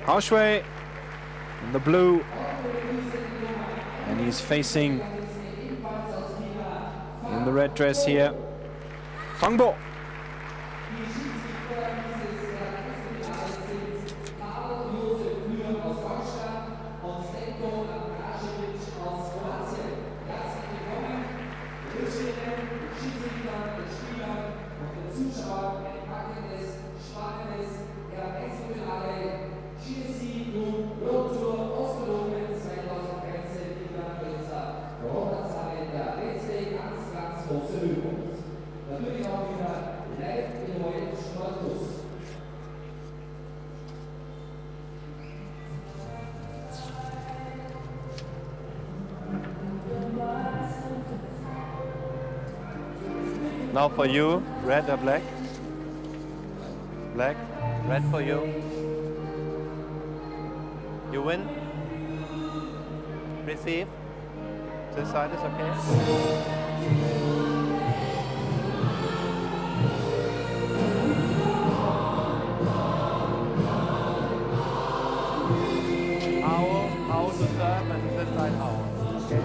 HAO in the blue, and he's facing in the red dress here FANG. Now for you, red or black? Black, red for you. You win. Receive. This side is okay. HAO to serve and this side HAO. Okay.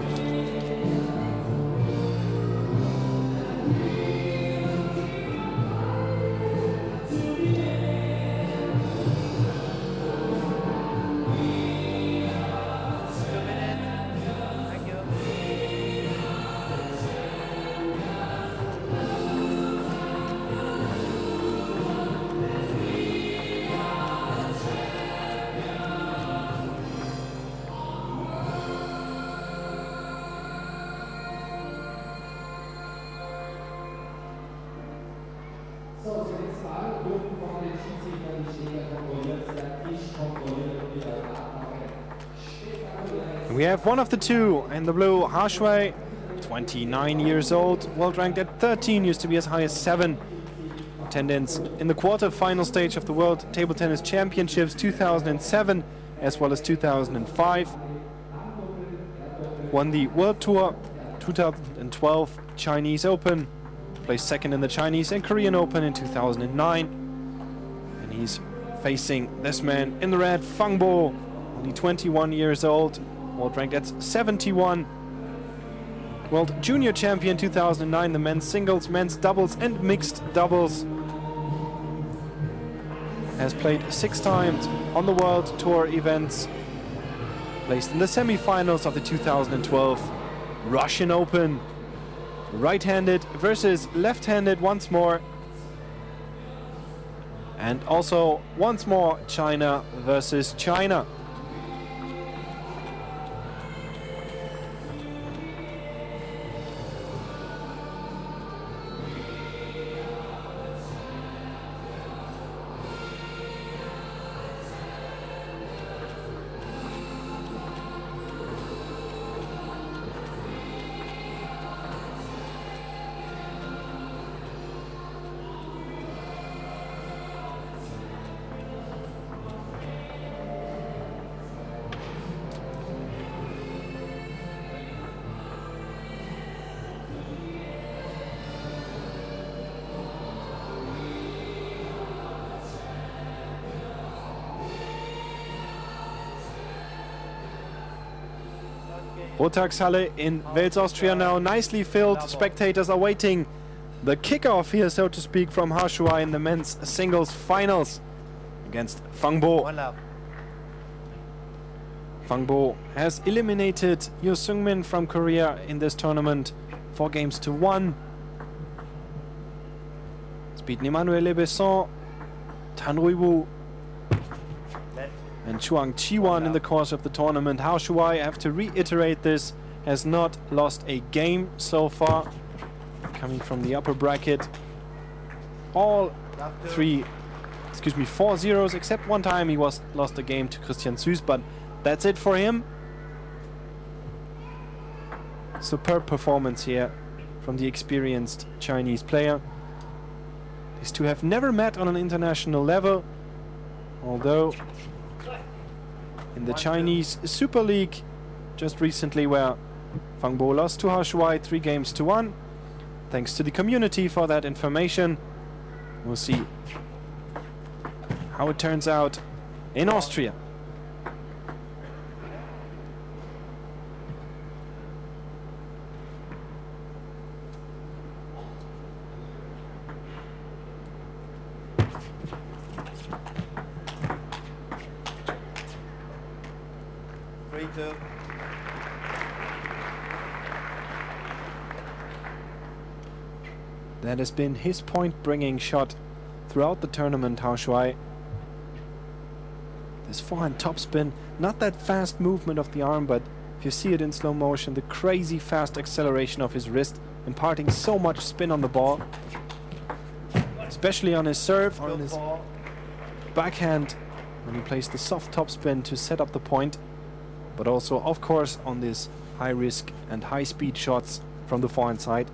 We have one of the two in the blue, HAO, 29 years old, world ranked at 13, used to be as high as 7. Attendance in the quarter-final stage of the World Table Tennis Championships 2007 as well as 2005. Won the World Tour 2012 Chinese Open, placed second in the Chinese and Korean Open in 2009. And he's facing this man in the red, FANG, only 21 years old, world ranked at 71. World Junior Champion 2009, the men's singles, men's doubles and mixed doubles. Has played 6 times on the World Tour events. Placed in the semi-finals of the 2012 Russian Open. Right-handed versus left-handed once more. And also once more China versus China. Rotagshalle in Wels, Austria now nicely filled. Spectators are waiting. The kickoff here, so to speak, from HAO in the men's singles finals against FANG. FANG has eliminated Yoo Seung-min from Korea in this tournament 4-1. It's beaten Emmanuel Lebesson, Tan Ruiwu and Chuang Chi-wan in the course of the tournament. HAO, I have to reiterate this, has not lost a game so far. Coming from the upper bracket. All 4 zeros, except one time he lost a game to Christian Süß, but that's it for him. Superb performance here from the experienced Chinese player. These two have never met on an international level, although in the Chinese Super League just recently, where FANG lost to HAO 3-1. Thanks to the community for that information. We'll see how it turns out in Austria. 7-2. That has been his point-bringing shot throughout the tournament, Hao Shuai. This forehand topspin, not that fast movement of the arm, but if you see it in slow motion, the crazy fast acceleration of his wrist, imparting so much spin on the ball, especially on his serve, on his backhand, when he plays the soft topspin to set up the point, but also, of course, on this high-risk and high-speed shots from the forehand side.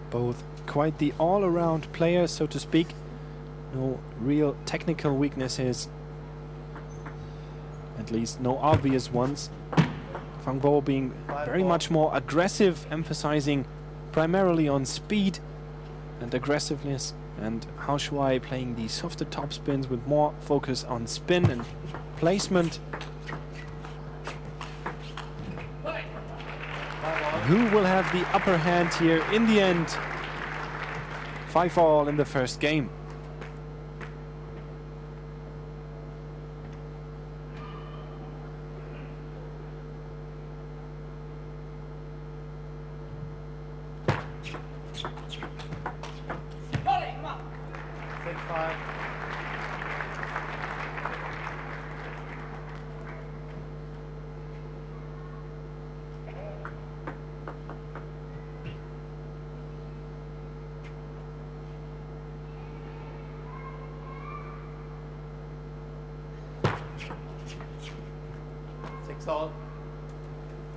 Both quite the all-around players, so to speak. No real technical weaknesses. At least no obvious ones. Fang Bo being very much more aggressive, emphasizing primarily on speed and aggressiveness. And Hao Shuai playing the softer topspins with more focus on spin and placement. Who will have the upper hand here in the end? 5-all in the first game.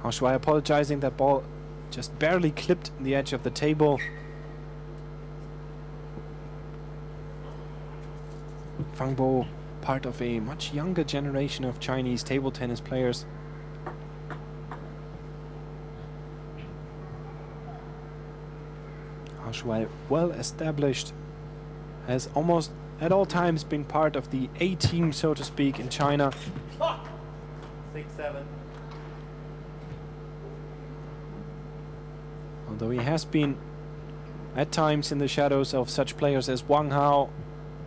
Hao Shuai apologizing, that ball just barely clipped the edge of the table. Fang Bo, part of a much younger generation of Chinese table tennis players. Hao Shuai, well established, has almost at all times been part of the A-team, so to speak, in China. 6-7. Although he has been at times in the shadows of such players as Wang Hao,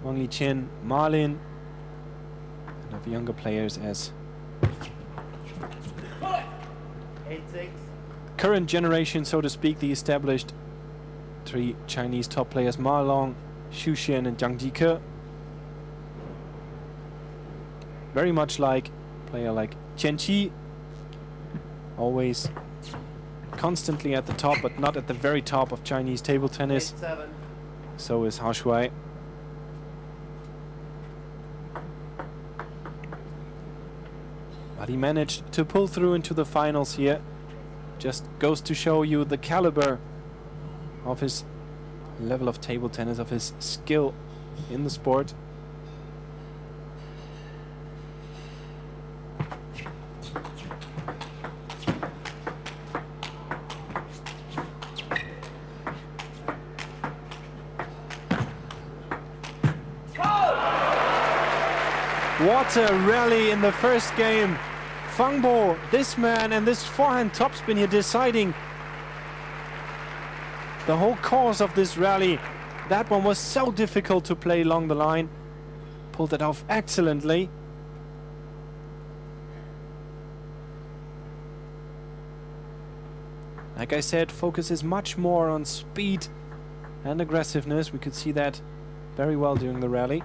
Wang Liqian, Ma Lin, and of younger players as 8-6. current generation, so to speak, the established three Chinese top players, Ma Long, Xu Xian and Zhang Jike. Very much like a player like Qian Qi, always constantly at the top, but not at the very top of Chinese table tennis. 8-7. So is Hao Shuai. But he managed to pull through into the finals here. Just goes to show you the caliber of his level of table tennis, of his skill in the sport. What a rally in the first game. Fang Bo, this man and this forehand topspin here deciding the whole course of this rally. That one was so difficult to play along the line. Pulled it off excellently. Like I said, focus is much more on speed and aggressiveness. We could see that very well during the rally.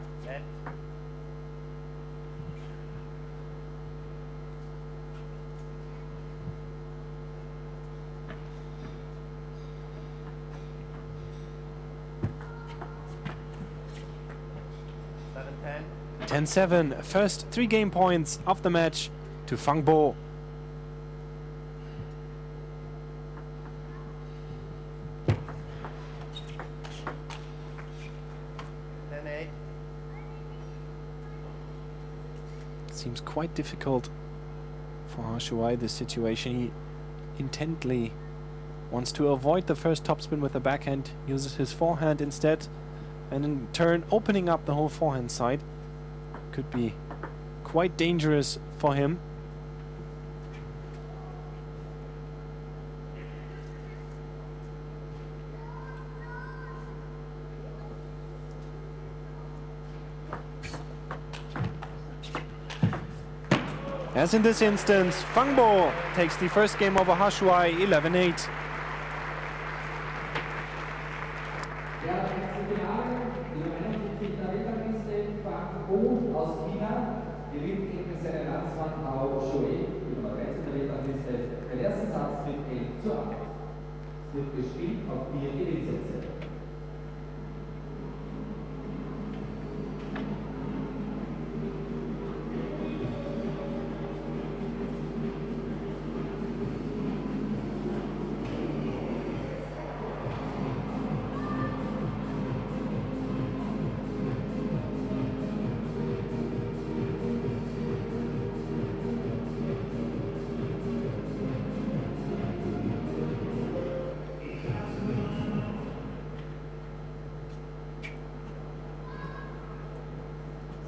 10-7, first 3 game points of the match to Fang Bo. Seems quite difficult for HAO Shuai, this situation. He intently wants to avoid the first topspin with the backhand, uses his forehand instead, and in turn opening up the whole forehand side. Could be quite dangerous for him. As in this instance, Fang Bo takes the first game over HAO Shuai 11-8. Aus China gewinnt gegen seinen Landsmann HAO Shuai, die Nummer 13 der Weltrangliste, den ersten Satz mit 11:8. Es wird gespielt auf 4 Gewinnsätze.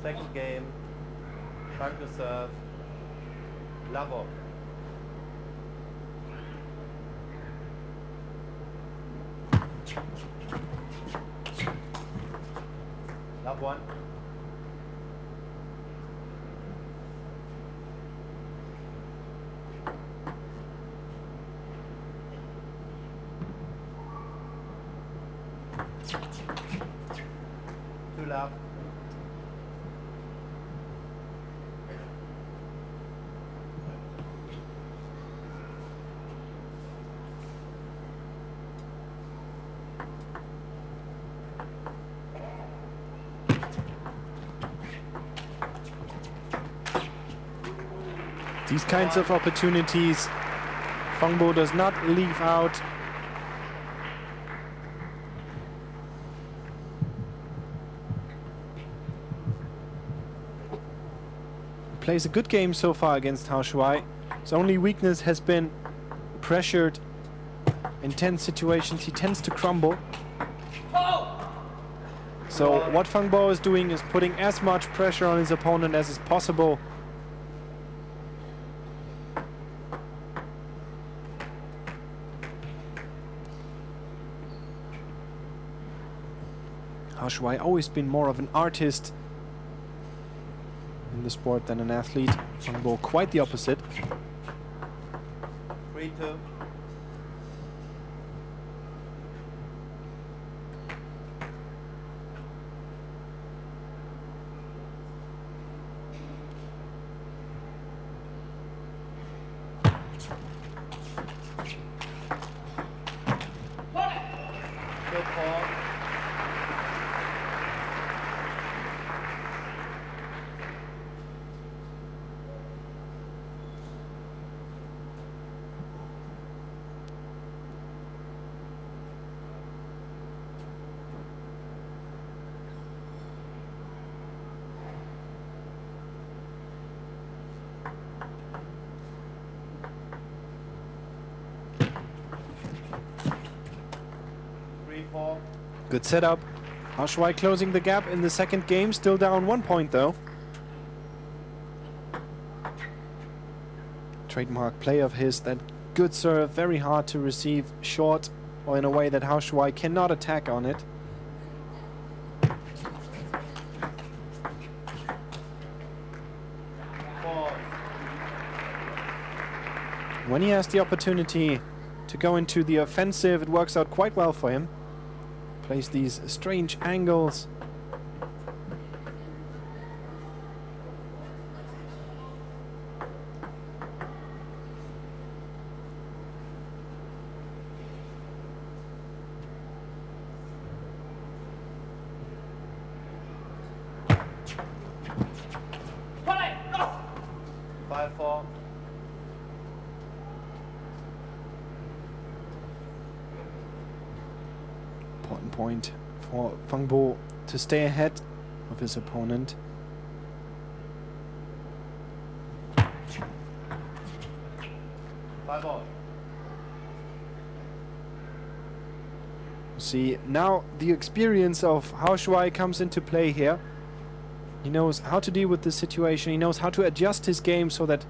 Second game, Fang to serve, Lavo. Love one. Two love. These kinds of opportunities Fang Bo does not leave out. He plays a good game so far against HAO Shuai. His only weakness has been pressured in tense situations. He tends to crumble. So what Fang Bo is doing is putting as much pressure on his opponent as is possible. HAO Shuai always been more of an artist in the sport than an athlete. Fang Bo quite the opposite. 3-2. Good call. Good setup. HAO Shuai closing the gap in the second game, still down 1 point though. Trademark play of his, that good serve, very hard to receive short or in a way that HAO Shuai cannot attack on it. When he has the opportunity to go into the offensive, it works out quite well for him. Plays these strange angles. Play! 5-4. Important point for Fang Bo to stay ahead of his opponent. 5 all. See, now the experience of HAO Shuai comes into play here. He knows how to deal with this situation. He knows how to adjust his game so that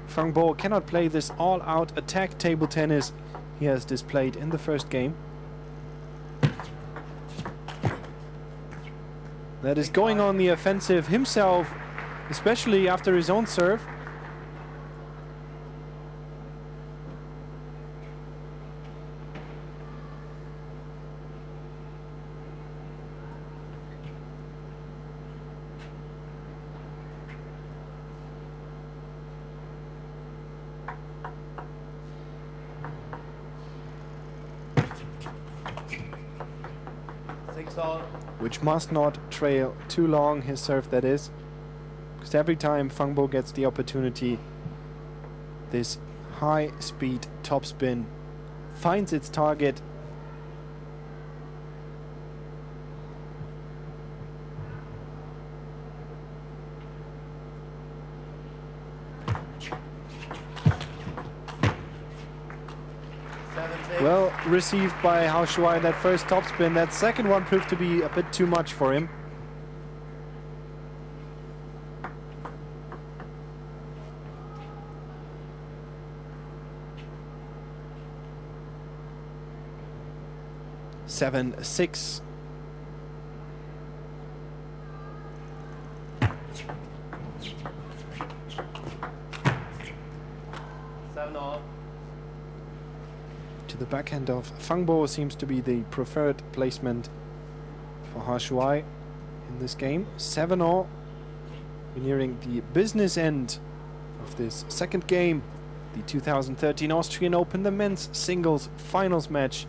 Fang Bo cannot play this all-out attack table tennis he has displayed in the first game. That is going on the offensive himself, especially after his own serve. Which must not trail too long, his serve that is. Because every time Fang Bo gets the opportunity, this high speed topspin finds its target. Well received by HAO Shuai, that first topspin. That second one proved to be a bit too much for him. Seven, 6. The backhand of Fang Bo seems to be the preferred placement for HAO Shuai in this game. 7-all. We're nearing the business end of this second game. The 2013 Austrian Open, the men's singles finals match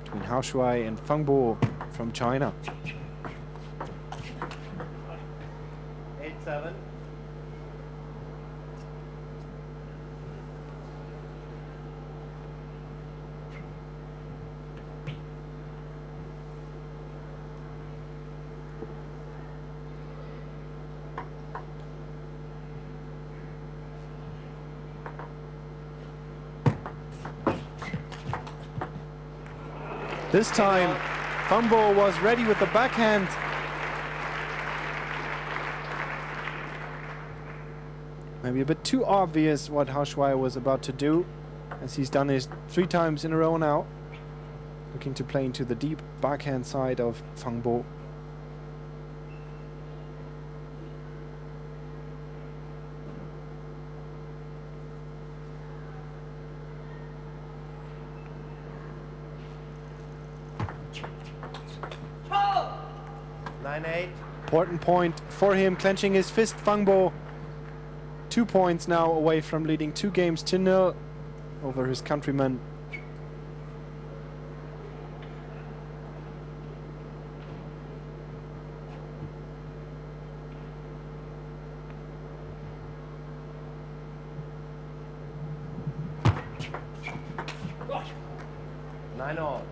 between HAO Shuai and Fang Bo from China. 8-7. This time, Fang Bo was ready with the backhand. Maybe a bit too obvious what HAO Shuai was about to do, as he's done it 3 times in a row now. Looking to play into the deep backhand side of Fang Bo. Important point for him, clenching his fist. Fang Bo 2 points now away from leading 2 games to 0 over his countryman. Nine all.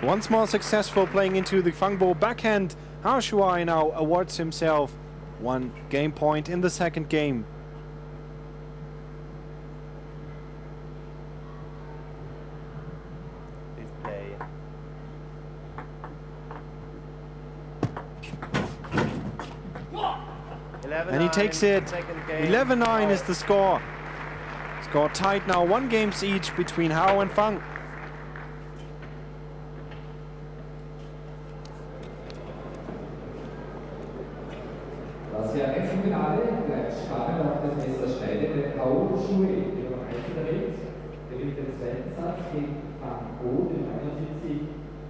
Once more successful playing into the Fang Bo backhand. HAO Shuai now awards himself 1 game point in the second game. Display. And he takes it. 11-9 is the score. Score tied now, 1 games each between HAO and Fang. Das Wechselfinale bleibt spannend auf das Messer schneiden, denn HAO Shuai, der Nummer 1 der Welt, gewinnt den zweiten Satz gegen Fang Bo, den 79,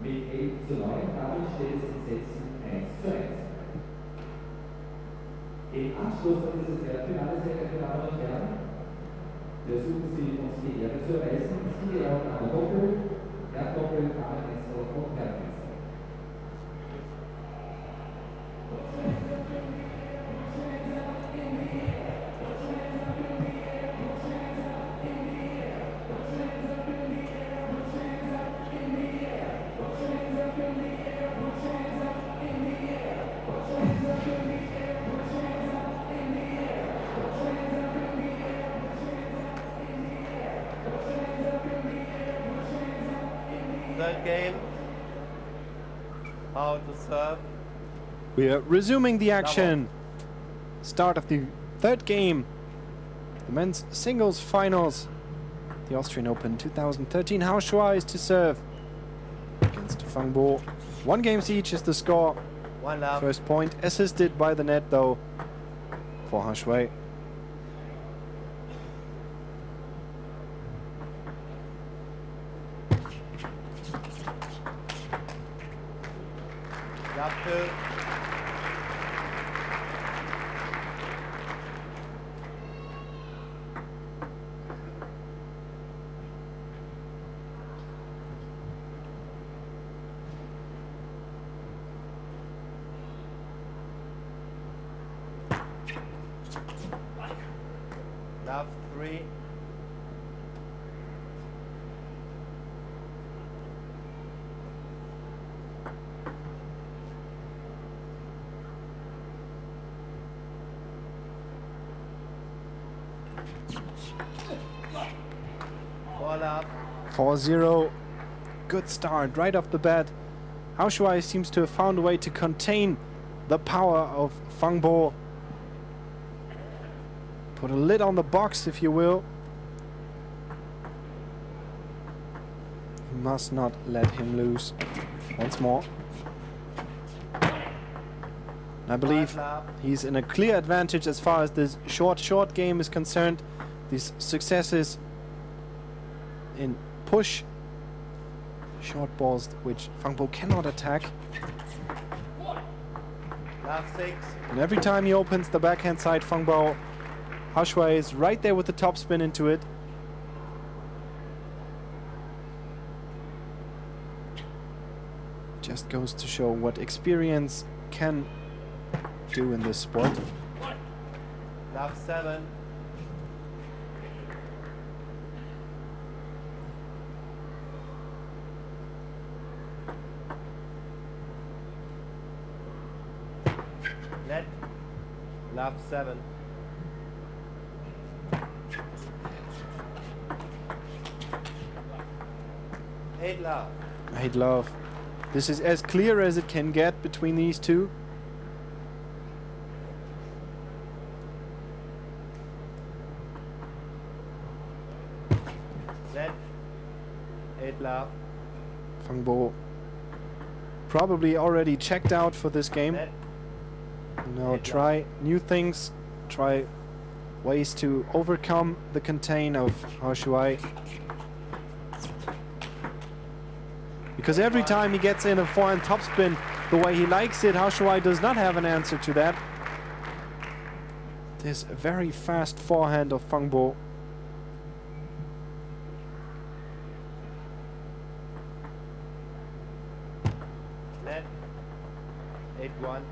mit 11:9. Damit steht es in Sätzen 1:1. Im Anschluss an dieses Erdfinale, sehr geehrte Damen und Herren, versuchen Sie uns die Ehre zu erweisen. Sie erhalten einmal Doppel, Erddoppel, Dameneinzel und Herreneinzel. Third game. How to serve. We are resuming the action. Start of the third game. The men's singles finals. The Austrian Open 2013. HAO Shuai is to serve against Fang Bo. 1 game each is the score. 1 love. First point assisted by the net though for HAO Shuai. Love 2. Love 3. Love. 4-0. Good start right off the bat. HAO Shuai seems to have found a way to contain the power of Fang Bo. Put a lid on the box, if you will. You must not let him lose. Once more. I believe he's in a clear advantage as far as this short game is concerned. These successes in push short balls which Fang Bo cannot attack. Love 6. And every time he opens the backhand side, Fang Bo, HAO Shuai is right there with the topspin into it. Just goes to show what experience can do in this sport. Love 7. Net. Love 7. Eight love. 8 love. This is as clear as it can get between these two. Net. 8 love. Fang Bo probably already checked out for this game. Net. Now try new things, try ways to overcome the contain of HAO Shuai. Because every time he gets in a forehand topspin the way he likes it, HAO Shuai does not have an answer to that. This very fast forehand of Fang Bo. Net. 8-1.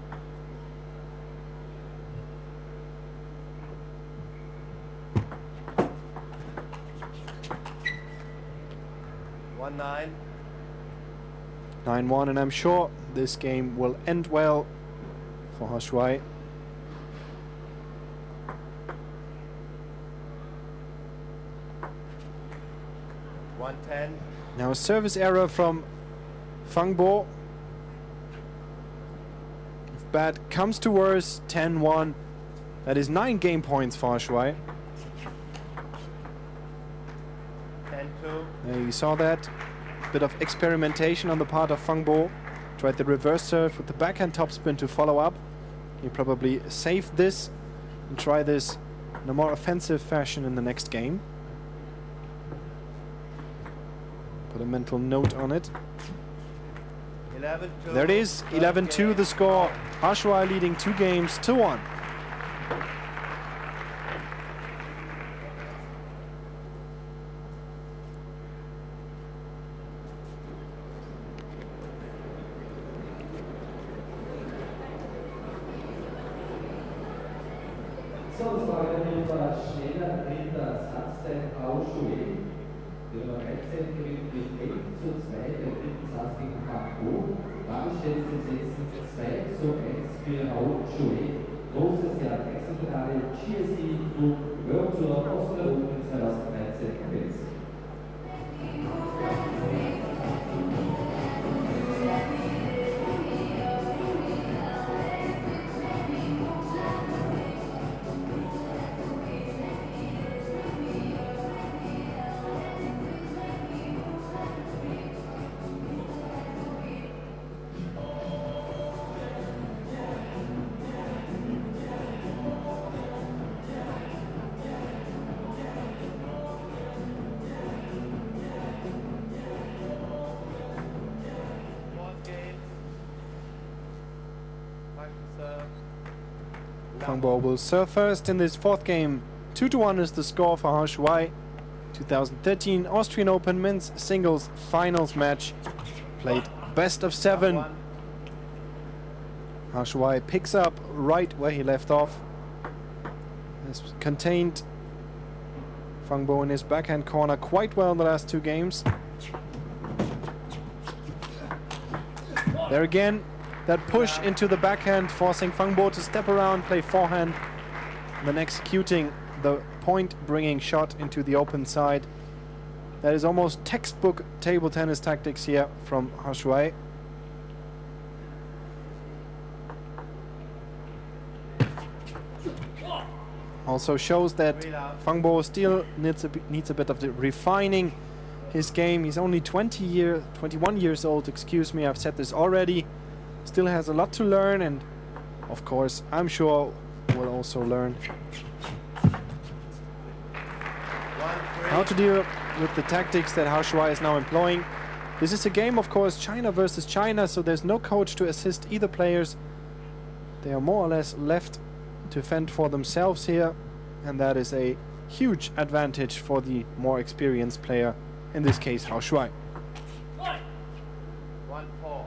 One 9. 9-1, and I'm sure this game will end well for HAO Shuai. One 10. Now a service error from Fang Bo. If bad comes to worse, 10-1. That is 9 game points for HAO Shuai. 10-2. You saw that. Bit of experimentation on the part of Fang Bo. Tried the reverse serve with the backhand topspin to follow up. He probably saved this and try this in a more offensive fashion in the next game. Put a mental note on it. 11-2. There it is, 11-2 the score. HAO Shuai leading 2 games to 1. So, das war ein etwas schneller dritter Satz, der HAO. Die Nummer 13 gewinnt mit 11:2 den dritten Satz gegen FANG. Damit steht es jetzt 2:1 für HAO. Großes Jahr, Wechselfinale GSE Group World Tour Austrian Open 2013 Wels. Fang Bo will serve first in this fourth game. 2-1 is the score for HAO Shuai. 2013 Austrian Open men's singles finals match. Played best of 7. HAO Shuai picks up right where he left off. Has contained Fang Bo in his backhand corner quite well in the last 2 games. There again, that push into the backhand, forcing Fang Bo to step around, play forehand, and then executing the point-bringing shot into the open side. That is almost textbook table tennis tactics here from HAO Shuai. Also shows that Fang Bo still needs a bit of the refining his game. He's only 21 years old, excuse me, I've said this already. Still has a lot to learn, and of course I'm sure will also learn how to deal with the tactics that HAO Shuai is now employing. This is a game, of course, China versus China, so there's no coach to assist either players. They are more or less left to fend for themselves here, and that is a huge advantage for the more experienced player, in this case HAO Shuai. 1-4.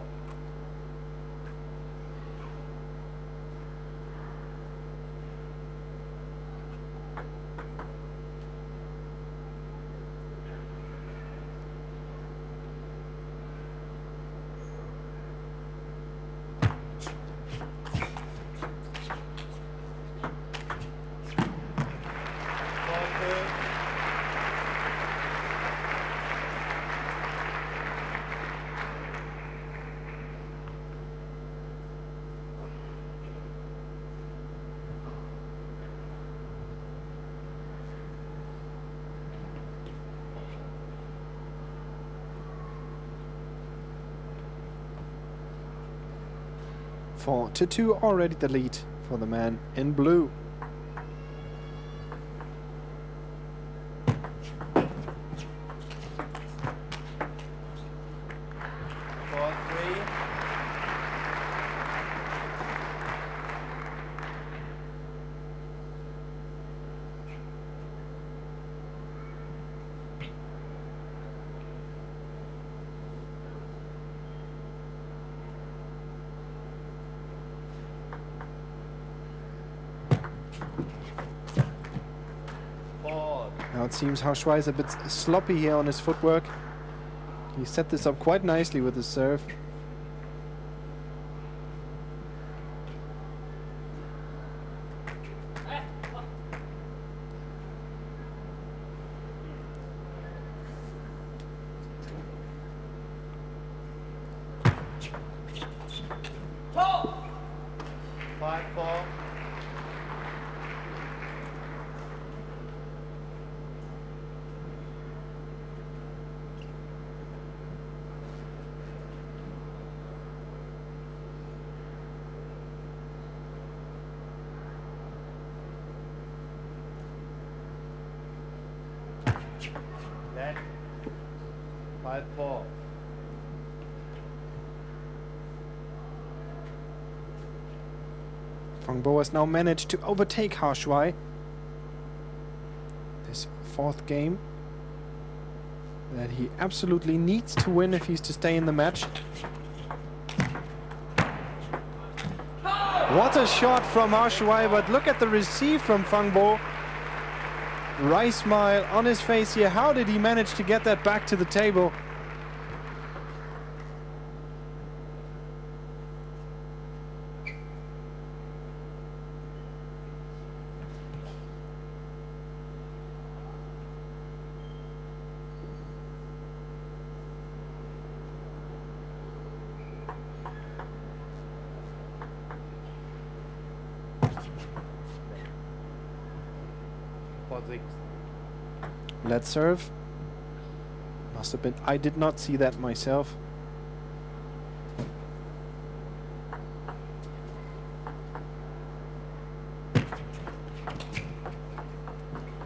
For 2 already the lead for the man in blue. Now it seems HAO Shuai is a bit sloppy here on his footwork. He set this up quite nicely with his serve. Net 5-4. Fang Bo has now managed to overtake Hao Shuai. This fourth game that he absolutely needs to win if he's to stay in the match. What a shot from Hao Shuai, but look at the receive from Fang Bo. Wry smile on his face here. How did he manage to get that back to the table? For 6. Let's serve. Must have been. I did not see that myself.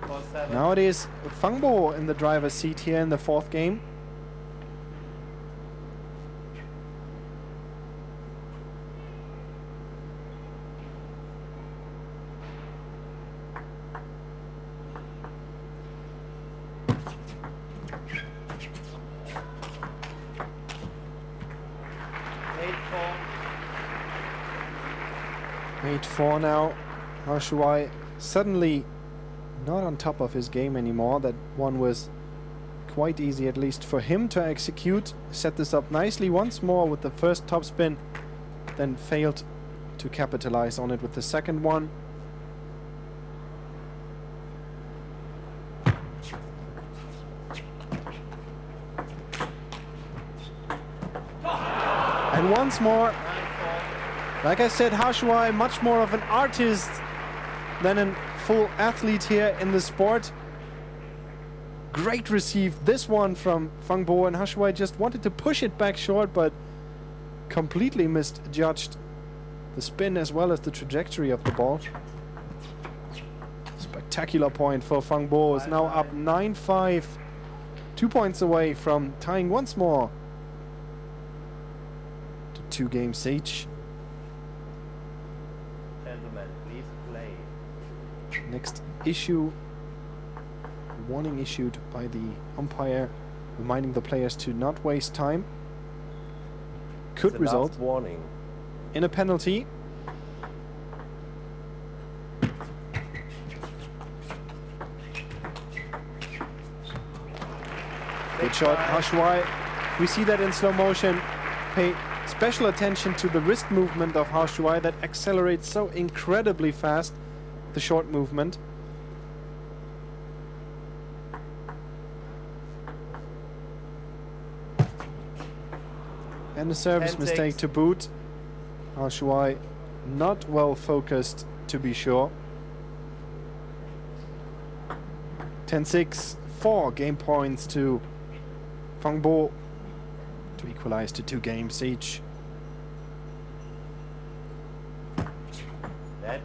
For 7. Now it is Fang Bo in the driver's seat here in the fourth game. Eight 8-4 now. Hao Shuai suddenly not on top of his game anymore. That one was quite easy, at least for him to execute. Set this up nicely once more with the first topspin, then failed to capitalize on it with the second one. And once more, like I said, Hao Shuai much more of an artist than a full athlete here in the sport. Great receive, this one from Fang Bo, and Hao Shuai just wanted to push it back short, but completely misjudged the spin as well as the trajectory of the ball. Spectacular point for Fang Bo, is now up 9-5, 2 points away from tying once more to 2 games each. Gentlemen, please play. Next issue, warning issued by the umpire, reminding the players to not waste time. Could The result last warning. in a penalty. Good shot, Hao Shuai. We see that in slow motion. Pay special attention to the wrist movement of Hao Shuai that accelerates so incredibly fast, the short movement. And a service 10-6. mistake to boot. Hao Shuai not well focused, to be sure. 10-6, 4 game points to Fang Bo to equalize to 2 games each. That.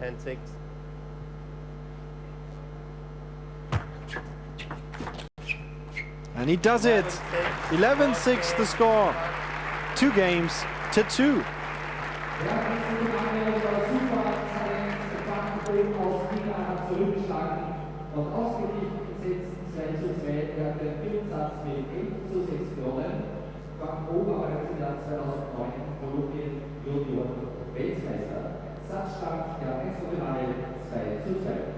10-6. And he does it. 11-6 the score. 2 games to 2. Und ausgeglichen gesetzt 2:2 gehört der Filmsatz mit 11:6 gewonnen. Fang Bo war bereits im Jahr 2009 in Kolumbien Junioren- und Weltmeister. Satzstand der Einzelfinale 2:2.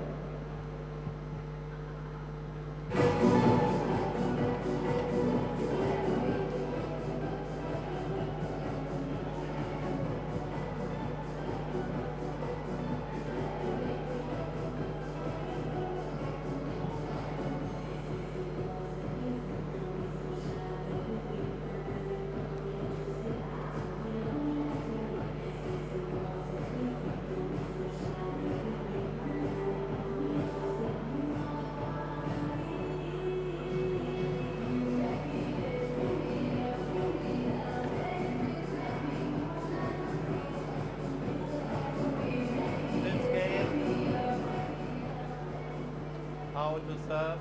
How to serve.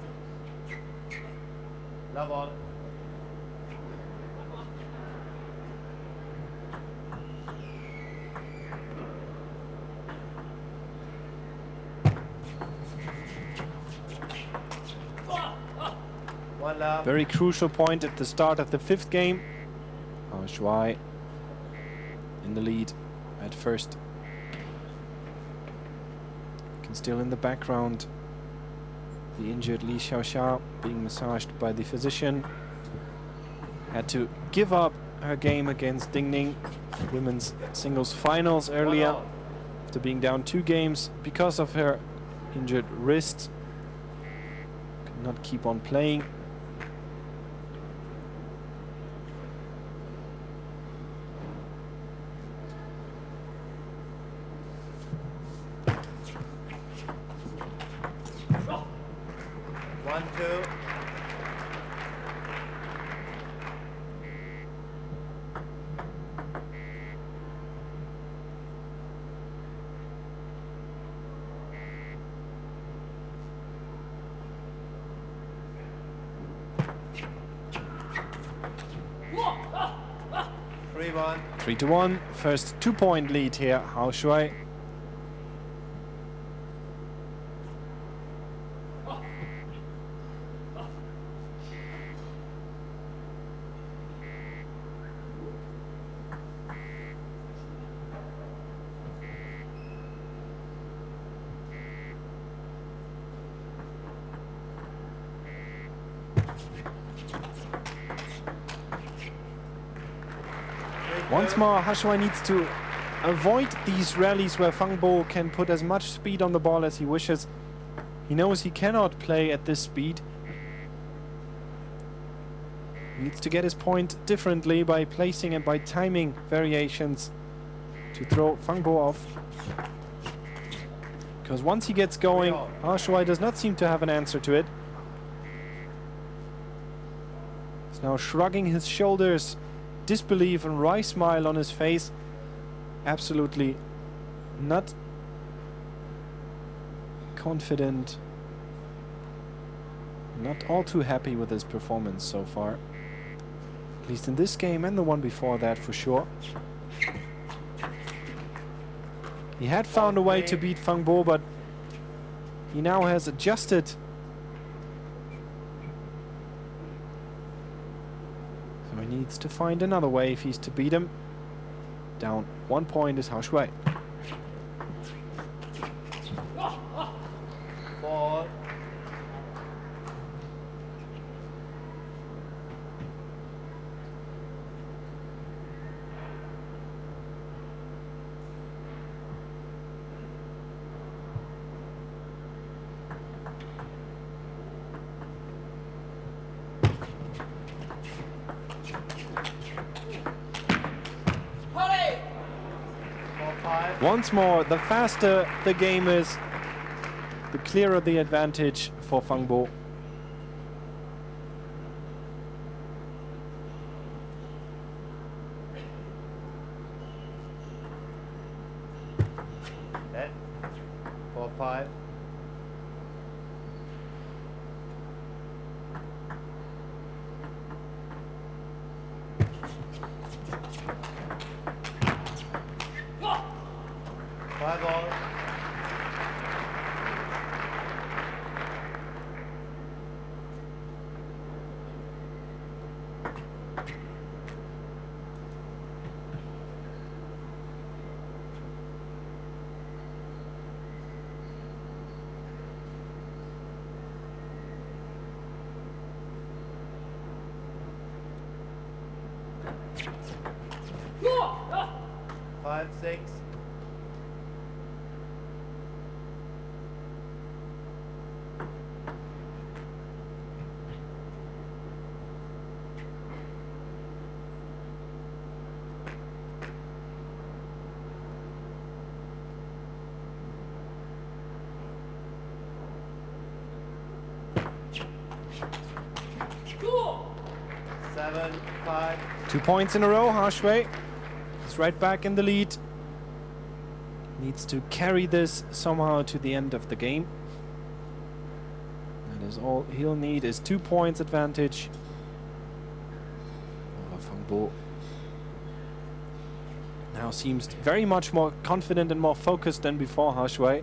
Love on. left. Very crucial point at the start of the 5th game. Hao Shuai in the lead at first. Can still in the background the injured Li Xiaoxia being massaged by the physician. Had to give up her game against Ding Ning, women's singles finals earlier, after being down 2 games because of her injured wrist. Could not keep on playing. One, two. Three, one. 3-1. First 2-point lead here, Hao Shuai. Once more, Hao Shuai needs to avoid these rallies where Fang Bo can put as much speed on the ball as he wishes. He knows he cannot play at this speed. He needs to get his point differently by placing and by timing variations to throw Fang Bo off. Because once he gets going, Hao Shuai does not seem to have an answer to it. He's now shrugging his shoulders, disbelief and wry smile on his face. Absolutely not confident, not all too happy with his performance so far, at least in this game and the one before that for sure. He had found a way to beat Fang Bo, but he now has adjusted. So he needs to find another way if he's to beat him. Down 1 point is Hao Shuai. Four. Once more, the faster the game is, the clearer the advantage for Fang Bo. Net. 4-5. Five all. Five, six. Seven, 5. 2 points in a row, Hao Shuai. He's right back in the lead. Needs to carry this somehow to the end of the game. That is all he'll need, is 2 points advantage over Fang Bo. Now seems very much more confident and more focused than before, Hao Shuai.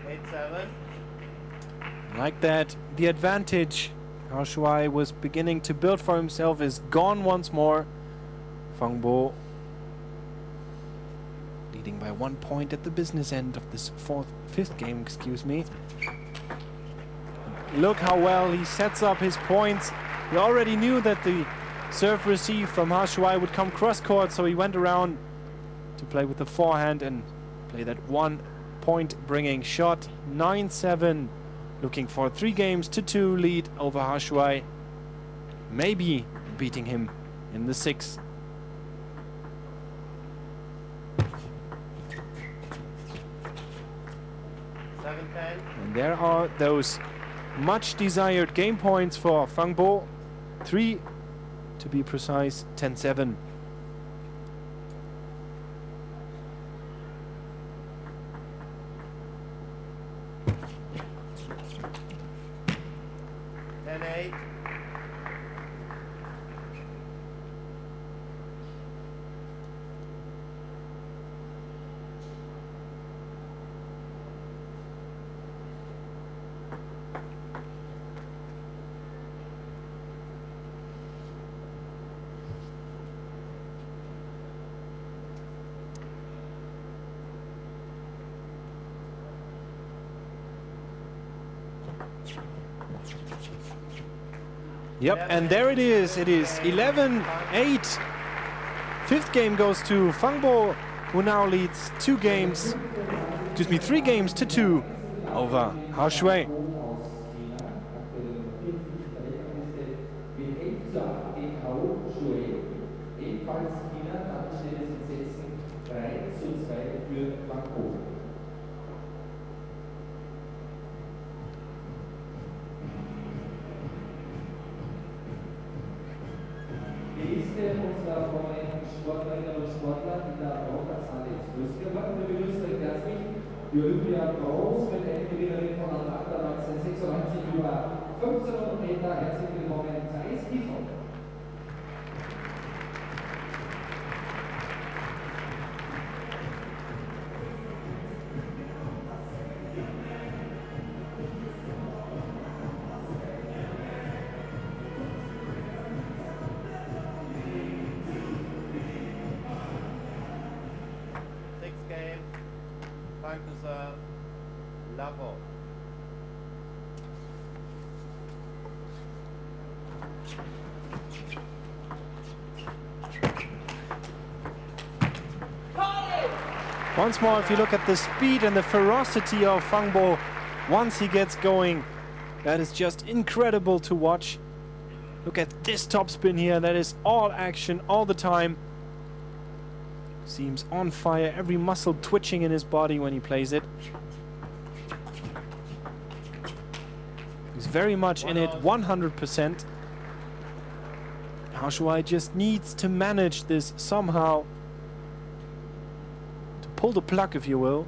8-7. Like that, the advantage HAO Shuai was beginning to build for himself is gone once more. Fang Bo leading by 1 point at the business end of this fifth game, excuse me. Look how well he sets up his points. He already knew that the serve receive from HAO Shuai would come cross court, so he went around to play with the forehand and play that 1 point bringing shot. 9-7, looking for 3-2 lead over HAO Shuai. Maybe beating him in the 6th. And there are those much desired game points for Fang Bo. 3 to be precise, 10-7. Yep, and there it is. It is 11-8. 5th game goes to Fang Bo, who now leads 3 games to 2 over HAO Shuai. Ebenfalls China, dann steht es in Sätzen 3-2 für Fang Bo. Die Liste unserer prominenten Sportlerinnen und Sportler in der Bronzezahl ist losgeworden. Wir begrüßen recht herzlich die Olympia Bronze mit der Gewinnerin von Atlanta 1996 über 1500 Meter. Herzlich willkommen, Thais Kiefel. Level. Once more, if you look at the speed and the ferocity of Fang Bo, once he gets going, that is just incredible to watch. Look at this topspin here, that is all action all the time. Seems on fire, every muscle twitching in his body when he plays it. He's very much in it, 100%. HAO Shuai just needs to manage this somehow. To pull the plug, if you will.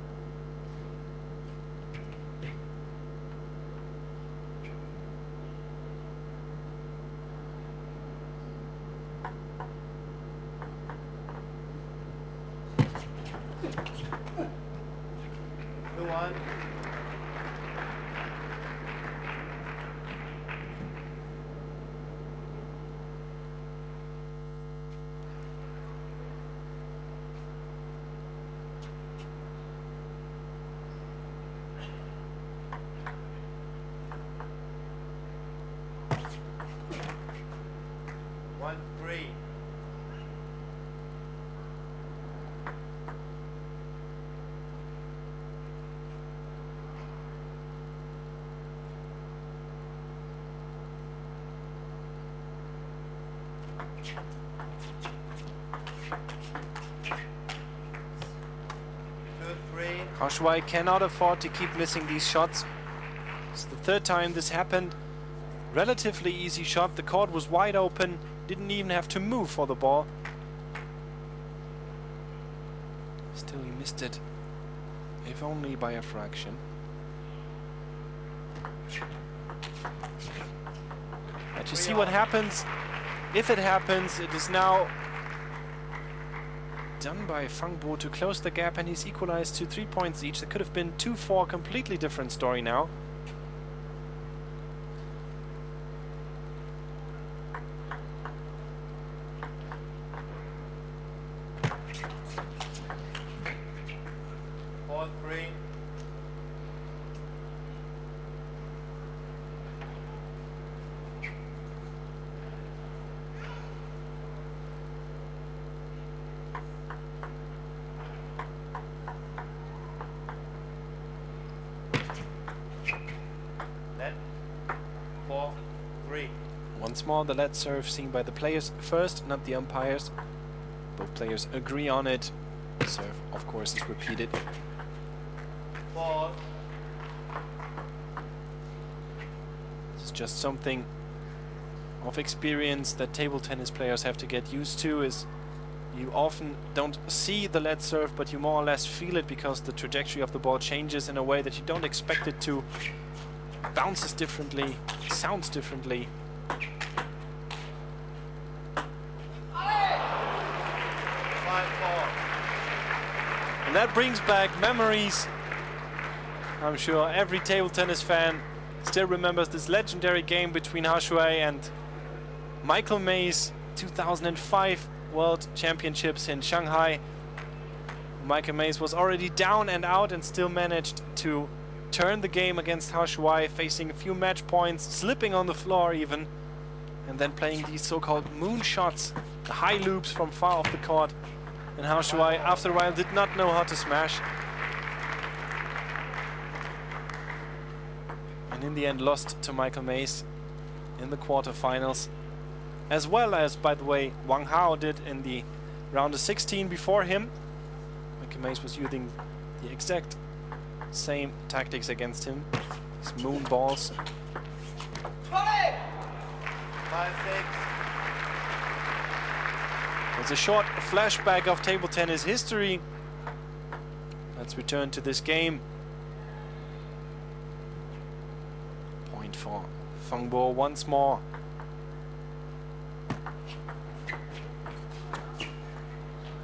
HAO Shuai cannot afford to keep missing these shots. It's the 3rd time this happened. Relatively easy shot. The court was wide open. Didn't even have to move for the ball. Still, he missed it. If only by a fraction. But you see what happens. If it happens, it is now done by Fang Bo to close the gap, and he's equalized to 3 points each. That could have been 2-4, completely different story now. Once more, the lead serve seen by the players first, not the umpires. Both players agree on it. The serve, of course, is repeated. Ball. This is just something of experience that table tennis players have to get used to. Is you often don't see the lead serve, but you more or less feel it because the trajectory of the ball changes in a way that you don't expect it to. Bounces differently, sounds differently. And that brings back memories. I'm sure every table tennis fan still remembers this legendary game between HAO and Michael May's 2005 World Championships in Shanghai. Michael Mays was already down and out and still managed to turn the game against HAO, facing a few match points, slipping on the floor even, and then playing these so-called moon shots, the high loops from far off the court. And HAO, after a while, did not know how to smash. And in the end lost to Michael Mays in the quarterfinals. As well as, by the way, Wang Hao did in the round of 16 before him. Michael Mays was using the exact same tactics against him. His moon balls. 5-6. It's a short flashback of table tennis history. Let's return to this game. Point for Fang Bo once more.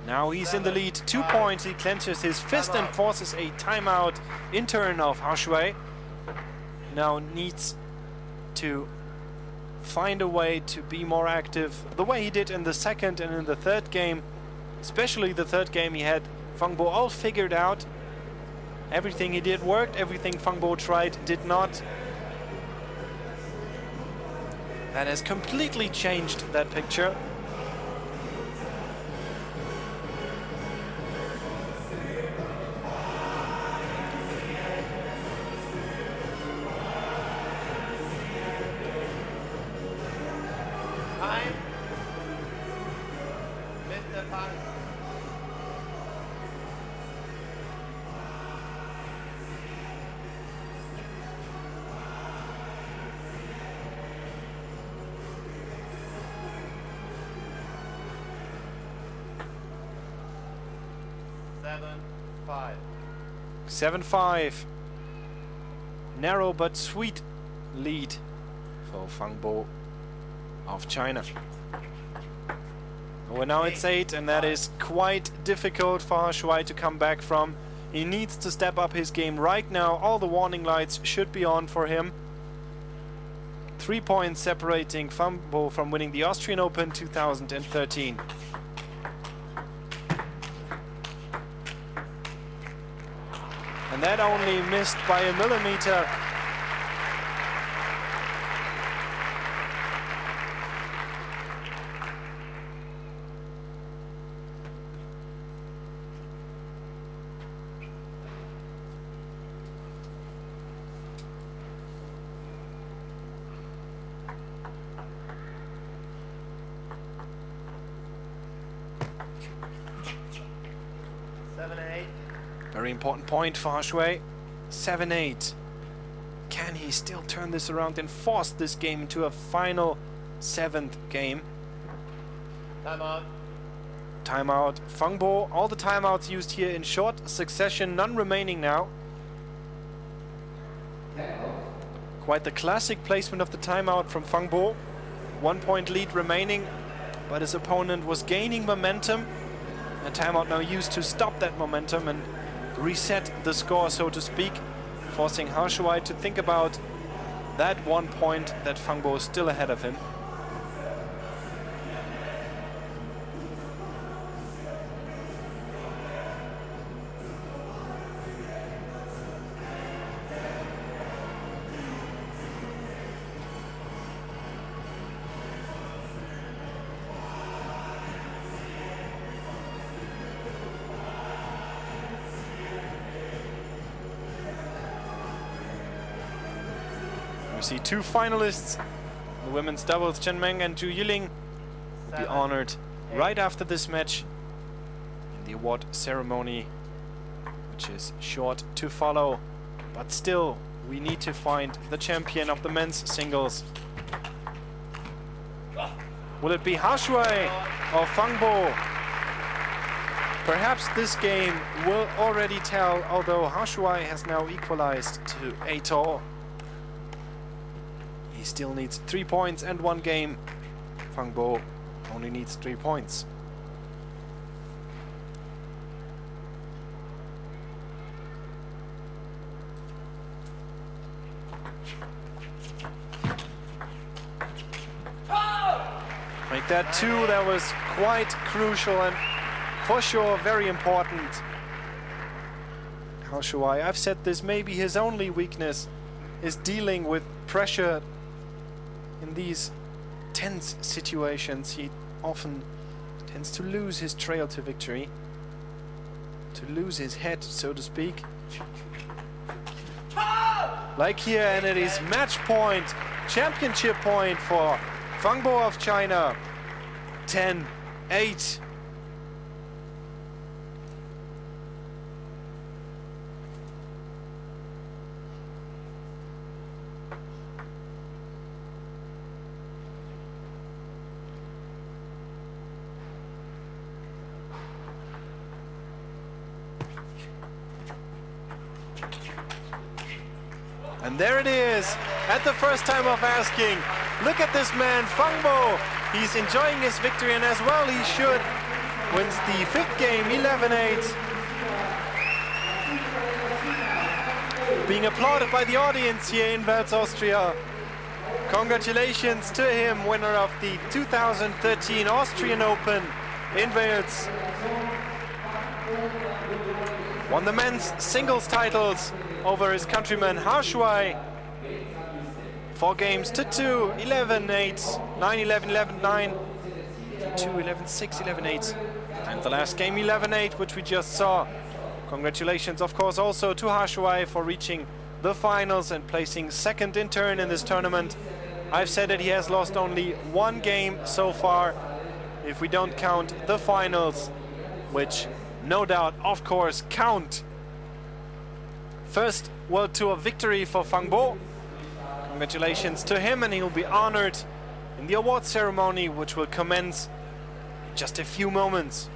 Now he's in the lead, 2 points. He clenches his fist and forces a timeout in turn of HAO. Now needs to find a way to be more active, the way he did in the second and in the third game. Especially the third game, he had Fang Bo all figured out. Everything he did worked, everything Fang Bo tried did not. That has completely changed that picture. Time. Mr. Fang. Seven, 5. 7-5. Narrow but sweet lead for Fang Bo of China. Well, now it's 8, and that is quite difficult for HAO to come back from. He needs to step up his game right now. All the warning lights should be on for him. 3 points separating Fang Bo from winning the Austrian Open 2013. And that only missed by a millimeter. Very important point for HAO. 7-8. Can he still turn this around and force this game into a final 7th game? Timeout. Timeout. Fang Bo, all the timeouts used here in short succession, none remaining now. Quite the classic placement of the timeout from Fang Bo. 1 point lead remaining, but his opponent was gaining momentum. a timeout now used to stop that momentum and reset the score, so to speak, forcing HAO to think about that 1 point that Fang Bo is still ahead of him. We see two finalists, the women's doubles, Chen Meng and Zhu Yiling, will be honored right after this match in the award ceremony, which is short to follow. But still, we need to find the champion of the men's singles. Will it be HAO or Fang Bo? Perhaps this game will already tell, although HAO has now equalized to 8-all. He still needs 3 points and 1 game. Fang Bo only needs 3 points. Make that 2, that was quite crucial and for sure very important. HAO, I've said this, maybe his only weakness is dealing with pressure in these tense situations. He often tends to lose his trail to victory, to lose his head, so to speak. Like here, and it is match point, championship point for Fang Bo of China. 10-8. And there it is, at the first time of asking. Look at this man, Fang Bo. He's enjoying his victory, and as well he should. Wins the 5th game, 11-8. Being applauded by the audience here in Wels, Austria. Congratulations to him, winner of the 2013 Austrian Open in Wales. Won the men's singles titles over his countryman HAO. 4 games to 2, 11-8, 9-11, 11-9, 2, 11-6, 11-8, and the last game 11-8, which we just saw. Congratulations, of course, also to HAO for reaching the finals and placing 2nd in turn in this tournament. I've said that he has lost only 1 game so far, if we don't count the finals, which no doubt, of course, count. First World Tour victory for Fang Bo. Congratulations to him, and he will be honored in the award ceremony, which will commence in just a few moments.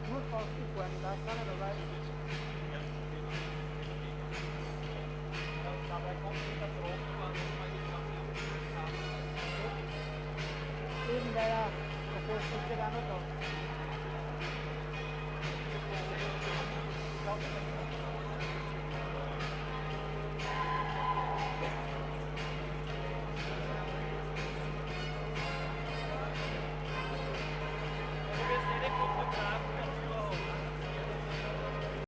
Nur rausgefahren, da kann er dabei. Aber er kommt nicht da drauf. Eben, weil er der steht auch noch da.